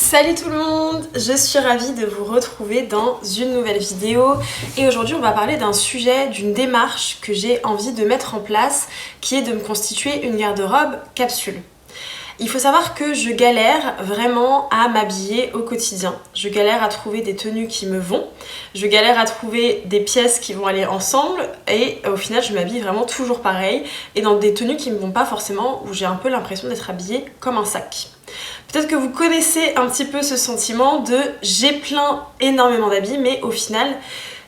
Salut tout le monde, je suis ravie de vous retrouver dans une nouvelle vidéo et aujourd'hui on va parler d'un sujet, d'une démarche que j'ai envie de mettre en place qui est de me constituer une garde-robe capsule. Il faut savoir que je galère vraiment à m'habiller au quotidien. Je galère à trouver des tenues qui me vont, je galère à trouver des pièces qui vont aller ensemble et au final je m'habille vraiment toujours pareil et dans des tenues qui me vont pas forcément, où j'ai un peu l'impression d'être habillée comme un sac. Peut-être que vous connaissez un petit peu ce sentiment de j'ai plein énormément d'habits mais au final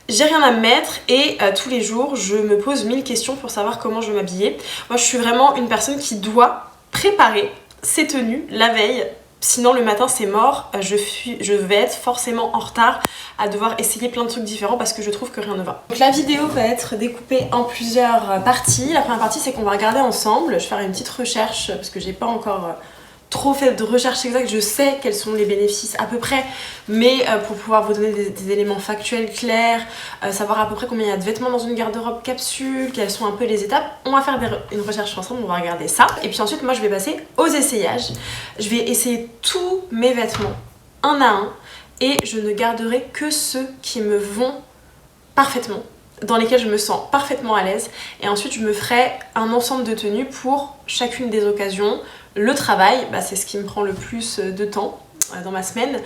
j'ai rien à me mettre et tous les jours je me pose 1000 questions pour savoir comment je vais m'habiller. Moi je suis vraiment une personne qui doit préparer ses tenues la veille, sinon le matin c'est mort, je vais être forcément en retard à devoir essayer plein de trucs différents parce que je trouve que rien ne va. Donc la vidéo va être découpée en plusieurs parties. La première partie c'est qu'on va regarder ensemble, je vais faire une petite recherche parce que j'ai pas encore trop fait de recherche exacte, je sais quels sont les bénéfices à peu près, mais pour pouvoir vous donner des éléments factuels clairs, savoir à peu près combien il y a de vêtements dans une garde-robe capsule, quelles sont un peu les étapes, on va faire une recherche ensemble, on va regarder ça. Et puis ensuite moi je vais passer aux essayages. Je vais essayer tous mes vêtements un à un et je ne garderai que ceux qui me vont parfaitement, dans lesquels je me sens parfaitement à l'aise, et ensuite je me ferai un ensemble de tenues pour chacune des occasions. Le travail, c'est ce qui me prend le plus de temps dans ma semaine.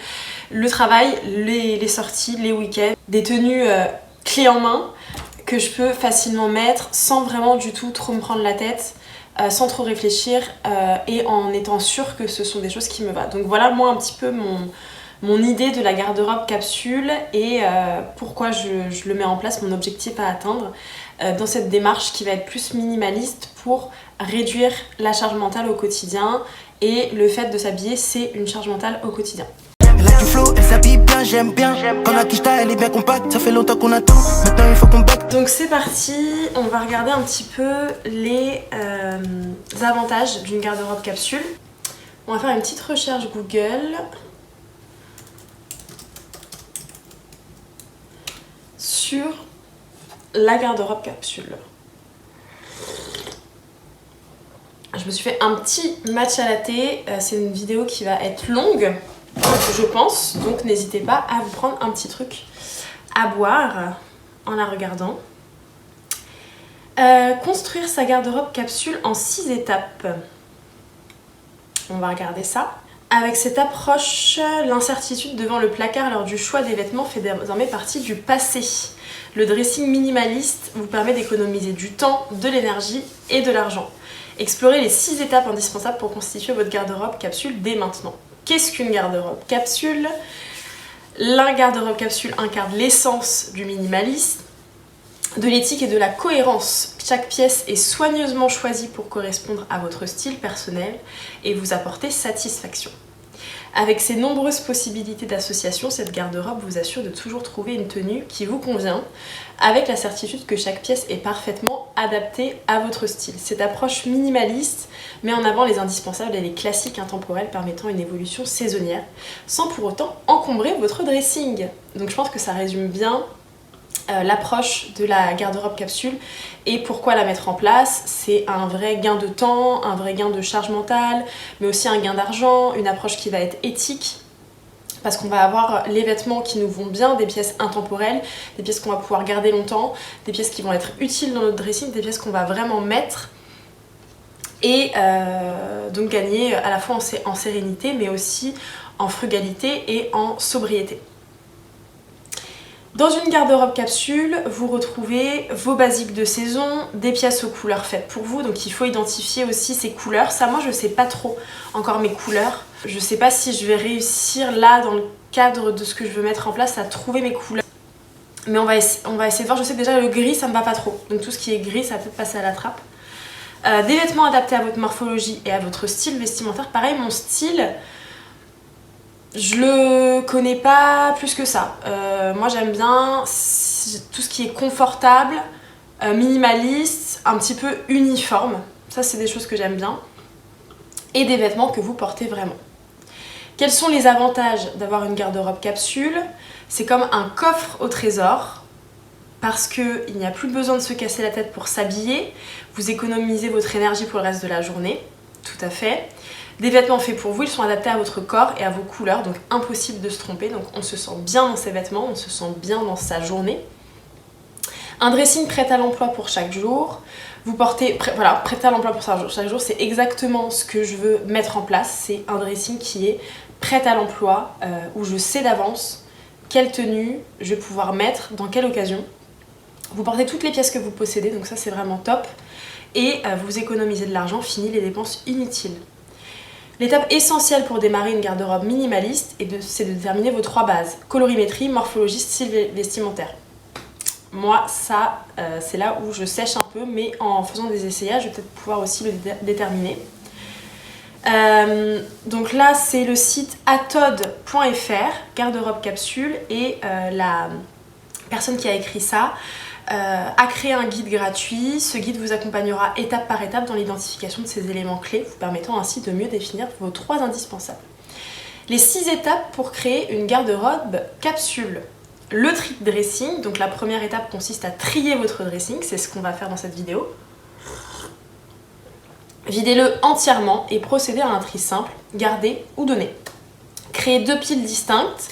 Le travail, les sorties, les week-ends, des tenues clés en main que je peux facilement mettre sans vraiment du tout trop me prendre la tête, sans trop réfléchir et en étant sûre que ce sont des choses qui me vont. Donc voilà moi un petit peu mon idée de la garde-robe capsule et pourquoi je le mets en place, mon objectif à atteindre dans cette démarche qui va être plus minimaliste pour réduire la charge mentale au quotidien, et le fait de s'habiller c'est une charge mentale au quotidien. Elle a du flow, elle s'habille bien, j'aime bien. Quand la quicheta elle est bien compacte, ça fait longtemps qu'on attend. Maintenant il faut qu'on batte. Donc c'est parti, on va regarder un petit peu les avantages d'une garde-robe capsule. On va faire une petite recherche Google sur la garde-robe capsule. Je me suis fait un petit match à la thé, c'est une vidéo qui va être longue, je pense, donc n'hésitez pas à vous prendre un petit truc à boire en la regardant. Construire sa garde-robe capsule en 6 étapes. On va regarder ça. Avec cette approche, l'incertitude devant le placard lors du choix des vêtements fait désormais partie du passé. Le dressing minimaliste vous permet d'économiser du temps, de l'énergie et de l'argent. Explorez les 6 étapes indispensables pour constituer votre garde-robe capsule dès maintenant. Qu'est-ce qu'une garde-robe capsule? La garde-robe capsule incarne l'essence du minimalisme, de l'éthique et de la cohérence. Chaque pièce est soigneusement choisie pour correspondre à votre style personnel et vous apporter satisfaction. Avec ses nombreuses possibilités d'association, cette garde-robe vous assure de toujours trouver une tenue qui vous convient, avec la certitude que chaque pièce est parfaitement adaptée à votre style. Cette approche minimaliste met en avant les indispensables et les classiques intemporels permettant une évolution saisonnière, sans pour autant encombrer votre dressing. Donc je pense que ça résume bien l'approche de la garde-robe capsule et pourquoi la mettre en place. C'est un vrai gain de temps, un vrai gain de charge mentale, mais aussi un gain d'argent, une approche qui va être éthique parce qu'on va avoir les vêtements qui nous vont bien, des pièces intemporelles, des pièces qu'on va pouvoir garder longtemps, des pièces qui vont être utiles dans notre dressing, des pièces qu'on va vraiment mettre et donc gagner à la fois en sérénité mais aussi en frugalité et en sobriété. Dans une garde-robe capsule, vous retrouvez vos basiques de saison, des pièces aux couleurs faites pour vous, donc il faut identifier aussi ces couleurs. Ça, moi je sais pas trop encore mes couleurs. Je sais pas si je vais réussir là, dans le cadre de ce que je veux mettre en place, à trouver mes couleurs. Mais on va essayer de voir. Je sais que déjà le gris ça me va pas trop, donc tout ce qui est gris ça va peut-être passer à la trappe. Des vêtements adaptés à votre morphologie et à votre style vestimentaire. Pareil, mon style, je le connais pas plus que ça. Moi j'aime bien tout ce qui est confortable, minimaliste, un petit peu uniforme. Ça c'est des choses que j'aime bien. Et des vêtements que vous portez vraiment. Quels sont les avantages d'avoir une garde-robe capsule? C'est comme un coffre au trésor parce qu'il n'y a plus besoin de se casser la tête pour s'habiller. Vous économisez votre énergie pour le reste de la journée, tout à fait. Des vêtements faits pour vous, ils sont adaptés à votre corps et à vos couleurs, donc impossible de se tromper. Donc on se sent bien dans ses vêtements, on se sent bien dans sa journée. Un dressing prêt à l'emploi pour chaque jour. Vous portez, voilà, prêt à l'emploi pour chaque jour, c'est exactement ce que je veux mettre en place. C'est un dressing qui est prêt à l'emploi, où je sais d'avance quelle tenue je vais pouvoir mettre, dans quelle occasion. Vous portez toutes les pièces que vous possédez, donc ça c'est vraiment top. Et vous économisez de l'argent, fini les dépenses inutiles. L'étape essentielle pour démarrer une garde-robe minimaliste, c'est de déterminer vos 3 bases. Colorimétrie, morphologie, style vestimentaire. Moi, ça, c'est là où je sèche un peu, mais en faisant des essayages, je vais peut-être pouvoir aussi le déterminer. Donc là, c'est le site atod.fr, garde-robe capsule, et la personne qui a écrit ça a créé un guide gratuit. Ce guide vous accompagnera étape par étape dans l'identification de ces éléments clés, vous permettant ainsi de mieux définir vos 3 indispensables. Les 6 étapes pour créer une garde-robe capsule. Le tri de dressing, donc la première étape consiste à trier votre dressing, c'est ce qu'on va faire dans cette vidéo. Videz-le entièrement et procédez à un tri simple, garder ou donner. Créez 2 piles distinctes,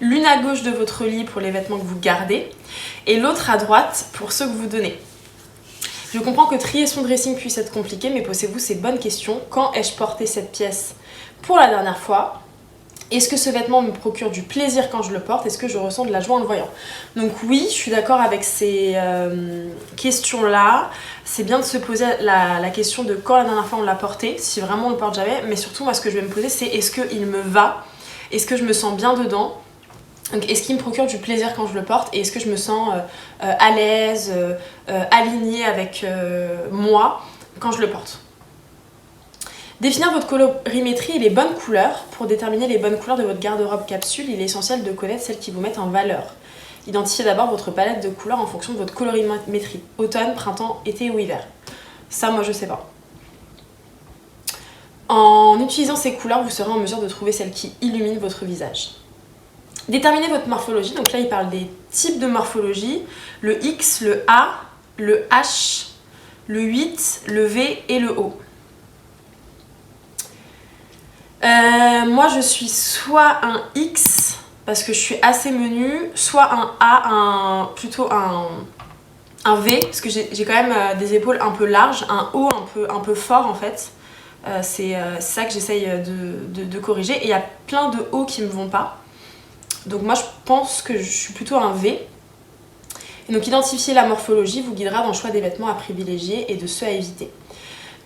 l'une à gauche de votre lit pour les vêtements que vous gardez et l'autre à droite pour ceux que vous donnez. Je comprends que trier son dressing puisse être compliqué, mais posez-vous ces bonnes questions. Quand ai-je porté cette pièce pour la dernière fois ? Est-ce que ce vêtement me procure du plaisir quand je le porte ? Est-ce que je ressens de la joie en le voyant ? Donc oui, je suis d'accord avec ces questions-là. C'est bien de se poser la question de quand la dernière fois on l'a porté, si vraiment on le porte jamais. Mais surtout, moi, ce que je vais me poser, c'est est-ce qu'il me va ? Est-ce que je me sens bien dedans ? Donc, est-ce qu'il me procure du plaisir quand je le porte ? Et est-ce que je me sens à l'aise, alignée avec moi quand je le porte ? Définir votre colorimétrie et les bonnes couleurs. Pour déterminer les bonnes couleurs de votre garde-robe capsule, il est essentiel de connaître celles qui vous mettent en valeur. Identifiez d'abord votre palette de couleurs en fonction de votre colorimétrie. Automne, printemps, été ou hiver. Ça, moi, je sais pas. En utilisant ces couleurs, vous serez en mesure de trouver celles qui illuminent votre visage. Déterminez votre morphologie. Donc là, il parle des types de morphologie. Le X, le A, le H, le 8, le V et le O. Moi je suis soit un X parce que je suis assez menue, soit un A, plutôt un V parce que j'ai quand même des épaules un peu larges, un O un peu fort en fait. C'est ça que j'essaye de corriger, et il y a plein de hauts qui me vont pas. Donc moi je pense que je suis plutôt un V. Et donc identifier la morphologie vous guidera dans le choix des vêtements à privilégier et de ceux à éviter.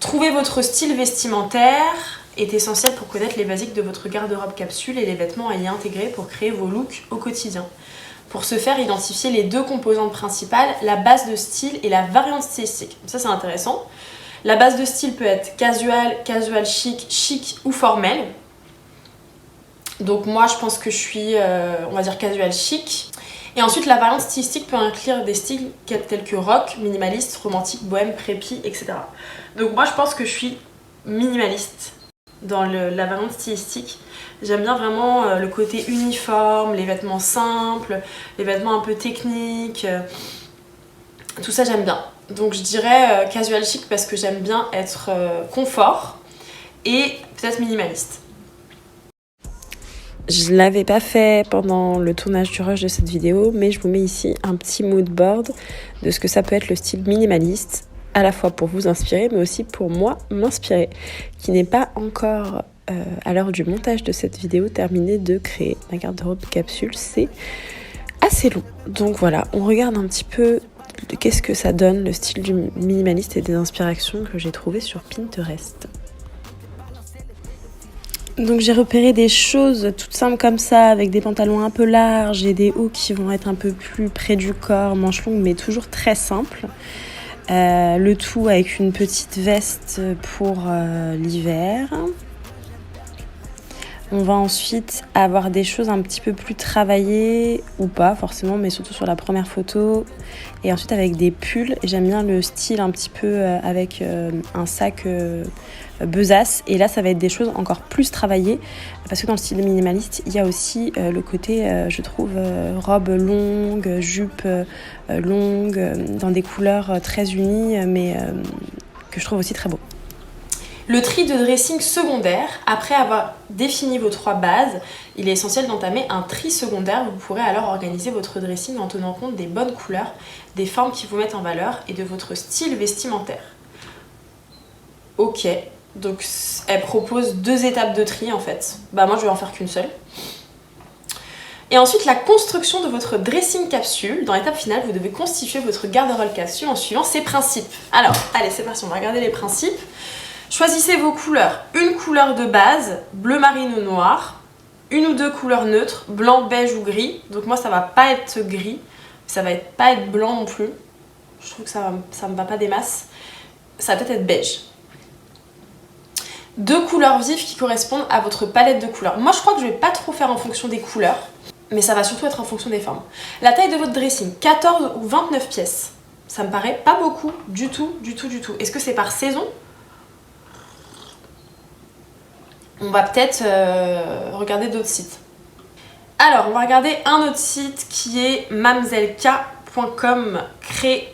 Trouver votre style vestimentaire est essentiel pour connaître les basiques de votre garde-robe capsule et les vêtements à y intégrer pour créer vos looks au quotidien. Pour ce faire, identifiez les 2 composantes principales, la base de style et la variante stylistique. Ça c'est intéressant. La base de style peut être casual chic, chic ou formel. Donc moi je pense que je suis, on va dire casual chic. Et ensuite la variante stylistique peut inclure des styles tels que rock, minimaliste, romantique, bohème, prépi, etc. Donc moi je pense que je suis minimaliste dans la variante stylistique. J'aime bien vraiment le côté uniforme, les vêtements simples, les vêtements un peu techniques. Tout ça j'aime bien. Donc je dirais casual chic parce que j'aime bien être confort et peut-être minimaliste. Je l'avais pas fait pendant le tournage du rush de cette vidéo, mais je vous mets ici un petit mood board de ce que ça peut être le style minimaliste, à la fois pour vous inspirer, mais aussi pour moi m'inspirer, qui n'est pas encore, à l'heure du montage de cette vidéo, terminé de créer ma garde-robe capsule. C'est assez long. Donc voilà, on regarde un petit peu qu'est-ce que ça donne, le style du minimaliste et des inspirations que j'ai trouvées sur Pinterest. Donc j'ai repéré des choses toutes simples comme ça, avec des pantalons un peu larges et des hauts qui vont être un peu plus près du corps, manches longues, mais toujours très simples. Le tout avec une petite veste pour l'hiver. On va ensuite avoir des choses un petit peu plus travaillées, ou pas forcément, mais surtout sur la première photo. Et ensuite avec des pulls. J'aime bien le style un petit peu avec un sac besace. Et là, ça va être des choses encore plus travaillées. Parce que dans le style minimaliste, il y a aussi le côté, je trouve, robe longue, jupe longue, dans des couleurs très unies, mais que je trouve aussi très beau. Le tri de dressing secondaire, après avoir défini vos 3 bases, il est essentiel d'entamer un tri secondaire. Vous pourrez alors organiser votre dressing en tenant compte des bonnes couleurs, des formes qui vous mettent en valeur et de votre style vestimentaire. Ok, donc elle propose 2 étapes de tri en fait. Bah moi je vais en faire qu'une seule. Et ensuite, la construction de votre dressing capsule. Dans l'étape finale, vous devez constituer votre garde-robe capsule en suivant ces principes. Alors, allez, c'est parti, on va regarder les principes. Choisissez vos couleurs. Une couleur de base, bleu marine ou noir. Une ou 2 couleurs neutres, blanc, beige ou gris. Donc moi, ça va pas être gris. Ça va pas être blanc non plus. Je trouve que ça me va pas des masses. Ça va peut-être être beige. 2 couleurs vives qui correspondent à votre palette de couleurs. Moi, je crois que je vais pas trop faire en fonction des couleurs. Mais ça va surtout être en fonction des formes. La taille de votre dressing, 14 ou 29 pièces. Ça me paraît pas beaucoup du tout. Est-ce que c'est par saison? On va peut-être regarder d'autres sites. Alors, on va regarder un autre site qui est mamzelleka.com. Crée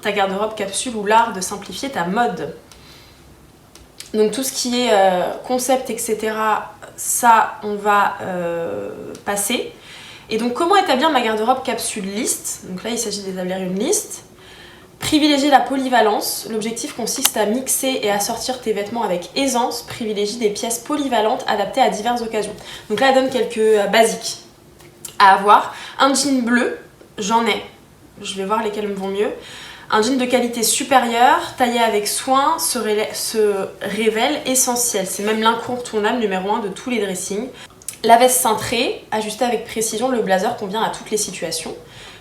ta garde-robe capsule ou l'art de simplifier ta mode. Donc tout ce qui est concept, etc., ça, on va passer. Et donc comment établir ma garde-robe capsule liste? Donc là, il s'agit d'établir une liste. Privilégier la polyvalence. L'objectif consiste à mixer et assortir tes vêtements avec aisance. Privilégie des pièces polyvalentes adaptées à diverses occasions. Donc là, elle donne quelques basiques à avoir. Un jean bleu, j'en ai. Je vais voir lesquels me vont mieux. Un jean de qualité supérieure, taillé avec soin, se révèle essentiel. C'est même l'incontournable numéro 1 de tous les dressings. La veste cintrée, ajustée avec précision, le blazer convient à toutes les situations.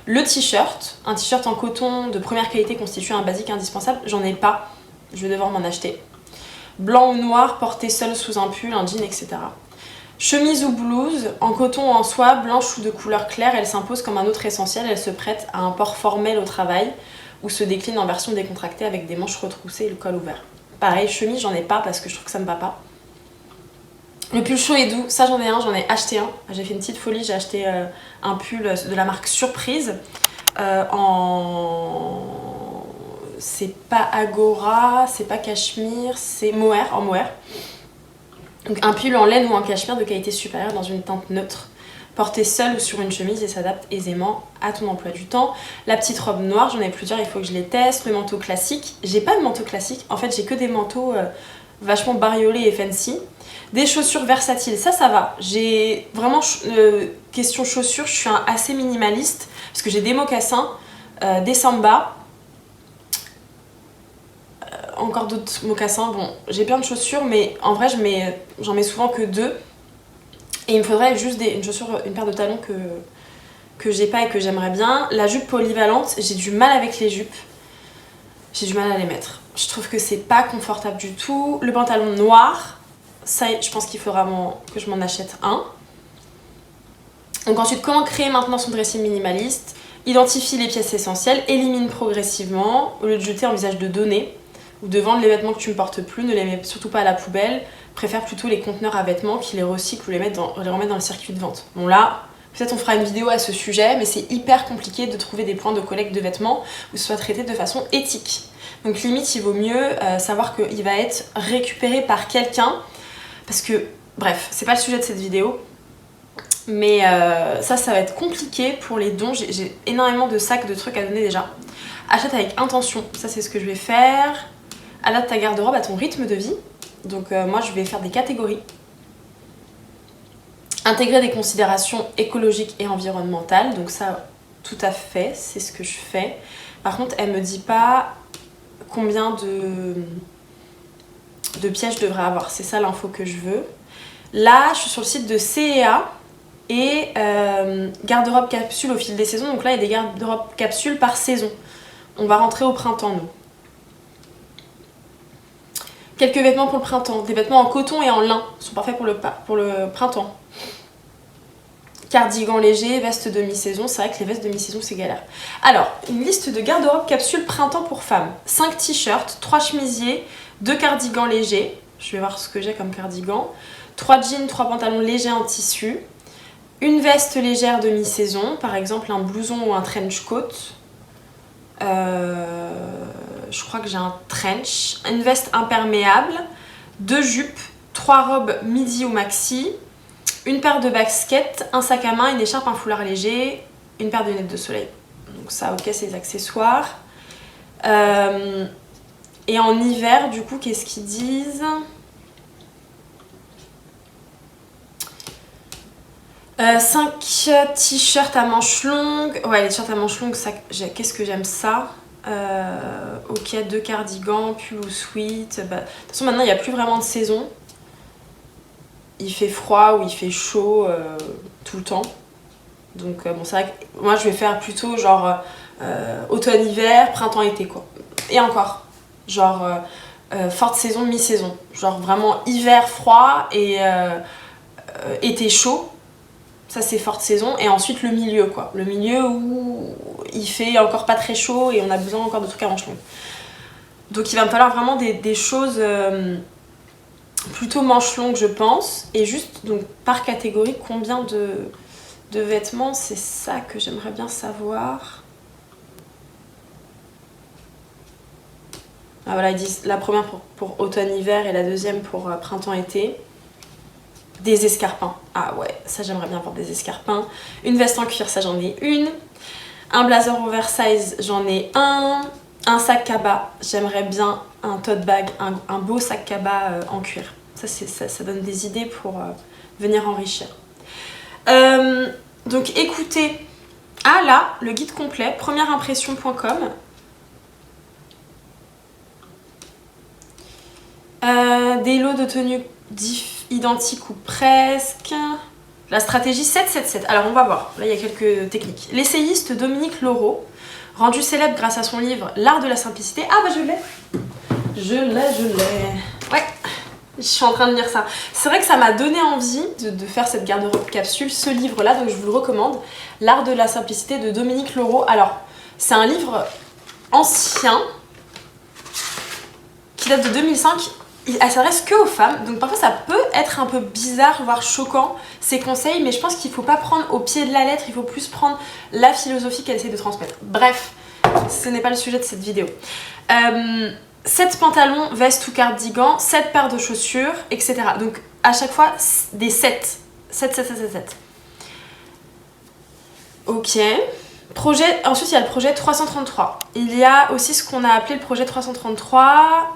Le t-shirt, un t-shirt en coton de première qualité constitue un basique indispensable. J'en ai pas, je vais devoir m'en acheter. Blanc ou noir, porté seul sous un pull, un jean, etc. Chemise ou blouse, en coton ou en soie, blanche ou de couleur claire, elle s'impose comme un autre essentiel. Elle se prête à un port formel au travail ou se décline en version décontractée avec des manches retroussées et le col ouvert. Pareil, chemise, j'en ai pas parce que je trouve que ça me va pas. Le pull chaud et doux, ça j'en ai acheté un. J'ai fait une petite folie, j'ai acheté un pull de la marque Surprise c'est pas Agora, c'est pas Cachemire, c'est Mohair, en Mohair. Donc un pull en laine ou en cachemire de qualité supérieure dans une teinte neutre. Porté seul ou sur une chemise et s'adapte aisément à ton emploi du temps. La petite robe noire, j'en ai plusieurs, il faut que je les teste. Le manteau classique, j'ai pas de manteau classique, en fait j'ai que des manteaux vachement bariolés et fancy. Des chaussures versatiles, ça va. J'ai vraiment, question chaussures, je suis assez minimaliste parce que j'ai des mocassins, des samba, encore d'autres mocassins. Bon, j'ai plein de chaussures, mais en vrai j'en mets souvent que 2. Et il me faudrait juste une paire de talons que j'ai pas et que j'aimerais bien. La jupe polyvalente, j'ai du mal avec les jupes. J'ai du mal à les mettre. Je trouve que c'est pas confortable du tout. Le pantalon noir, ça, je pense qu'il faudra que je m'en achète un. Donc ensuite, comment créer maintenant son dressing minimaliste? Identifie les pièces essentielles, élimine progressivement. Au lieu de jeter, envisage de donner ou de vendre les vêtements que tu ne portes plus. Ne les mets surtout pas à la poubelle. Préfère plutôt les conteneurs à vêtements qui les recyclent ou les remettent dans le circuit de vente. Bon là, peut-être on fera une vidéo à ce sujet, mais c'est hyper compliqué de trouver des points de collecte de vêtements où ce soit traité de façon éthique. Donc limite, il vaut mieux savoir qu'il va être récupéré par quelqu'un. Parce que, bref, c'est pas le sujet de cette vidéo. Mais ça va être compliqué pour les dons. J'ai énormément de sacs de trucs à donner déjà. Achète avec intention, ça c'est ce que je vais faire. Adapte ta garde-robe à ton rythme de vie. Donc moi je vais faire des catégories. Intégrer des considérations écologiques et environnementales. Donc ça, tout à fait, c'est ce que je fais. Par contre, elle me dit pas combien de pièces je devrais avoir. C'est ça l'info que je veux. Là, je suis sur le site de CEA et garde-robe capsule au fil des saisons. Donc là, il y a des garde-robe capsules par saison. On va rentrer au printemps, nous. Quelques vêtements pour le printemps. Des vêtements en coton et en lin sont parfaits pour le printemps. Cardigan léger, veste de mi-saison. C'est vrai que les vestes de mi-saison, c'est galère. Alors, une liste de garde-robe capsule printemps pour femmes. 5 t-shirts, 3 chemisiers, 2 cardigans légers. Je vais voir ce que j'ai comme cardigan. 3 jeans, 3 pantalons légers en tissu. Une veste légère de mi-saison, par exemple un blouson ou un trench coat. Je crois que j'ai un trench. Une veste imperméable. 2 jupes, 3 robes midi ou maxi, une paire de baskets, un sac à main, une écharpe, un foulard léger, une paire de lunettes de soleil. Donc ça, ok, c'est les accessoires. Et en hiver, du coup, qu'est-ce qu'ils disent ? 5 t-shirts à manches longues. Ouais, les t-shirts à manches longues, qu'est-ce que j'aime ça. Ok, 2 cardigans, pull ou sweat. De toute façon, maintenant, il n'y a plus vraiment de saison. Il fait froid ou il fait chaud tout le temps. Donc, bon, c'est vrai que moi, je vais faire plutôt genre automne-hiver, printemps-été, quoi. Et encore, genre forte saison, mi-saison. Genre vraiment hiver froid et été chaud. Ça, c'est forte saison. Et ensuite, le milieu, quoi. Le milieu où il fait encore pas très chaud et on a besoin encore de trucs à manches longues. Donc, il va me falloir vraiment des choses plutôt manches longues, je pense. Et juste, donc, par catégorie, combien de vêtements, c'est ça que j'aimerais bien savoir. Ah, voilà, ils disent la première pour automne-hiver et la deuxième pour printemps-été. Des escarpins. Ah ouais, ça j'aimerais bien avoir des escarpins. Une veste en cuir, ça j'en ai une. Un blazer oversize, j'en ai un. Un sac cabas, j'aimerais bien un tote bag, un beau sac cabas en cuir. Ça donne des idées pour venir enrichir. Donc écoutez, ah là, le guide complet, premièreimpression.com. Des lots de tenues identiques ou presque. La stratégie 7-7-7. Alors on va voir, là il y a quelques techniques. L'essayiste Dominique Laureau, rendu célèbre grâce à son livre L'art de la simplicité. Ah bah je l'ai. Ouais, je suis en train de lire ça. C'est vrai que ça m'a donné envie de faire cette garde-robe capsule, ce livre-là, donc je vous le recommande. L'art de la simplicité de Dominique Laureau. Alors, c'est un livre ancien qui date de 2005. Elle s'adresse que aux femmes, donc parfois ça peut être un peu bizarre, voire choquant, ces conseils, mais je pense qu'il ne faut pas prendre au pied de la lettre, il faut plus prendre la philosophie qu'elle essaie de transmettre. Bref, ce n'est pas le sujet de cette vidéo. 7 pantalons, vestes ou cardigans, 7 paires de chaussures, etc. Donc à chaque fois, des 7. 7. Ok. Ensuite, il y a le projet 333. Il y a aussi ce qu'on a appelé le projet 333...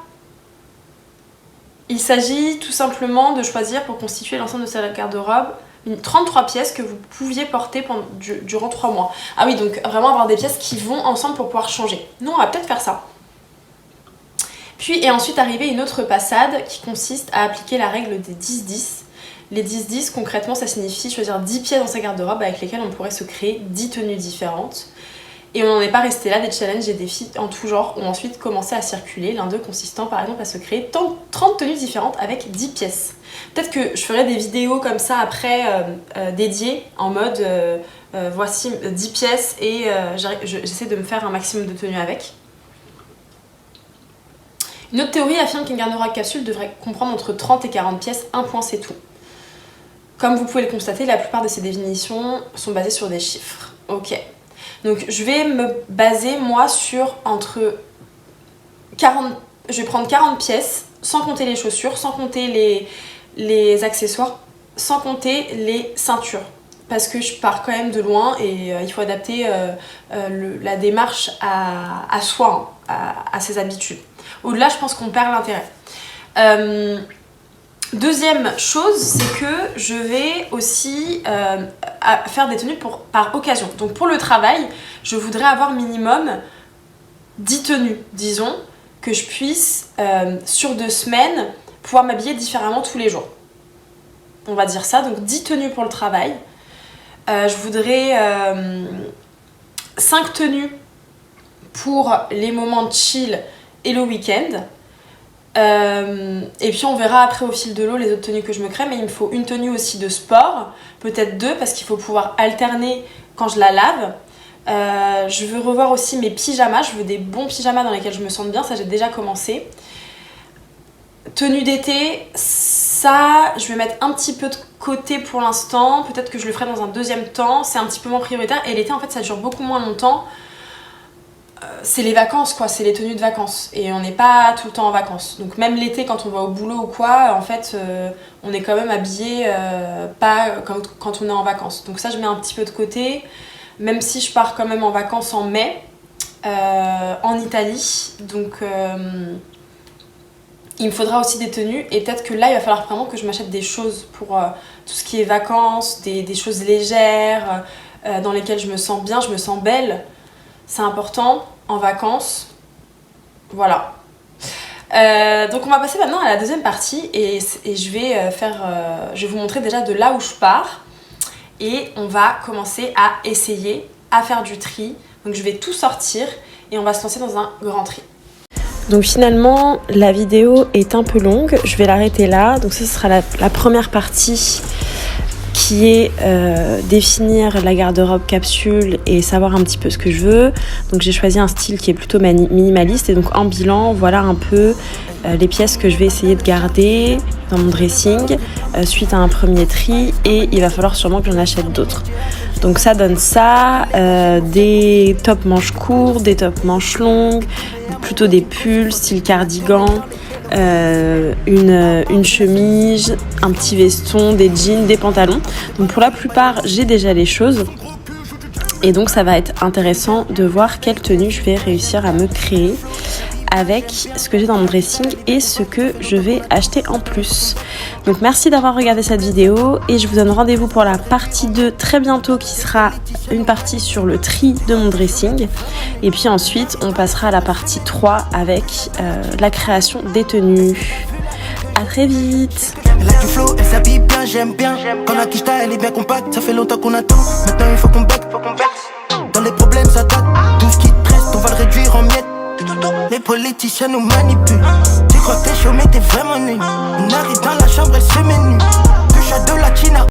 Il s'agit tout simplement de choisir pour constituer l'ensemble de sa garde-robe 33 pièces que vous pouviez porter durant 3 mois. Ah oui, donc vraiment avoir des pièces qui vont ensemble pour pouvoir changer. Nous, on va peut-être faire ça. Puis, et ensuite arriver une autre passade qui consiste à appliquer la règle des 10-10. Les 10-10, concrètement, ça signifie choisir 10 pièces dans sa garde-robe avec lesquelles on pourrait se créer 10 tenues différentes. Et on n'en est pas resté là, des challenges et défis en tout genre ont ensuite commencé à circuler, l'un d'eux consistant par exemple à se créer 30 tenues différentes avec 10 pièces. Peut-être que je ferai des vidéos comme ça après dédiées en mode voici 10 pièces et j'essaie de me faire un maximum de tenues avec. Une autre théorie affirme qu'une garde-robe capsule devrait comprendre entre 30 et 40 pièces, un point c'est tout. Comme vous pouvez le constater, la plupart de ces définitions sont basées sur des chiffres. Ok. Donc je vais me baser moi sur entre 40, je vais prendre 40 pièces sans compter les chaussures, sans compter les accessoires, sans compter les ceintures. Parce que je pars quand même de loin et il faut adapter la démarche à soi, hein, à ses habitudes. Au-delà, je pense qu'on perd l'intérêt. Deuxième chose, c'est que je vais aussi faire des tenues par occasion. Donc pour le travail, je voudrais avoir minimum 10 tenues, disons, que je puisse, sur 2 semaines, pouvoir m'habiller différemment tous les jours. On va dire ça, donc 10 tenues pour le travail. Je voudrais 5 tenues pour les moments de chill et le week-end. Et puis on verra après au fil de l'eau les autres tenues que je me crée, mais il me faut une tenue aussi de sport, peut-être 2 parce qu'il faut pouvoir alterner quand je la lave. Je veux revoir aussi mes pyjamas, je veux des bons pyjamas dans lesquels je me sente bien, ça j'ai déjà commencé. Tenue d'été, ça je vais mettre un petit peu de côté pour l'instant, peut-être que je le ferai dans un deuxième temps, c'est un petit peu moins prioritaire et l'été en fait ça dure beaucoup moins longtemps. c'est les vacances quoi, c'est les tenues de vacances et on n'est pas tout le temps en vacances. Donc même l'été quand on va au boulot ou quoi, en fait on est quand même habillé pas quand on est en vacances. Donc ça je mets un petit peu de côté, même si je pars quand même en vacances en mai en Italie. Donc il me faudra aussi des tenues et peut-être que là il va falloir vraiment que je m'achète des choses pour tout ce qui est vacances, des choses légères dans lesquelles je me sens bien, je me sens belle. C'est important en vacances. Voilà. Donc on va passer maintenant à la deuxième partie et je vais vous montrer déjà de là où je pars et on va commencer à essayer à faire du tri. Donc je vais tout sortir et on va se lancer dans un grand tri. Donc finalement la vidéo est un peu longue, je vais l'arrêter là. Donc ça ce sera la première partie qui est définir la garde-robe capsule et savoir un petit peu ce que je veux. Donc j'ai choisi un style qui est plutôt minimaliste et donc en bilan voilà un peu les pièces que je vais essayer de garder dans mon dressing suite à un premier tri et il va falloir sûrement que j'en achète d'autres. Donc ça donne ça, des tops manches courts, des tops manches longues, plutôt des pulls style cardigan, une chemise, un petit veston, des jeans, des pantalons. Donc pour la plupart j'ai déjà les choses et donc ça va être intéressant de voir quelle tenue je vais réussir à me créer avec ce que j'ai dans mon dressing et ce que je vais acheter en plus. Donc merci d'avoir regardé cette vidéo et je vous donne rendez-vous pour la partie 2 très bientôt qui sera une partie sur le tri de mon dressing et puis ensuite on passera à la partie 3 avec la création des tenues. À très vite. Elle a du flow, elle s'habille bien, j'aime bien. Quand la quicheta elle est bien compacte, ça fait longtemps qu'on attend. Maintenant il faut qu'on back, dans les problèmes ça date. Tout ce qui te reste, on va le réduire en miettes. Les politiciens nous manipulent. Tu crois que t'es chaud mais t'es vraiment nul. On arrive dans la chambre, elle se met nue. Touche à de la china.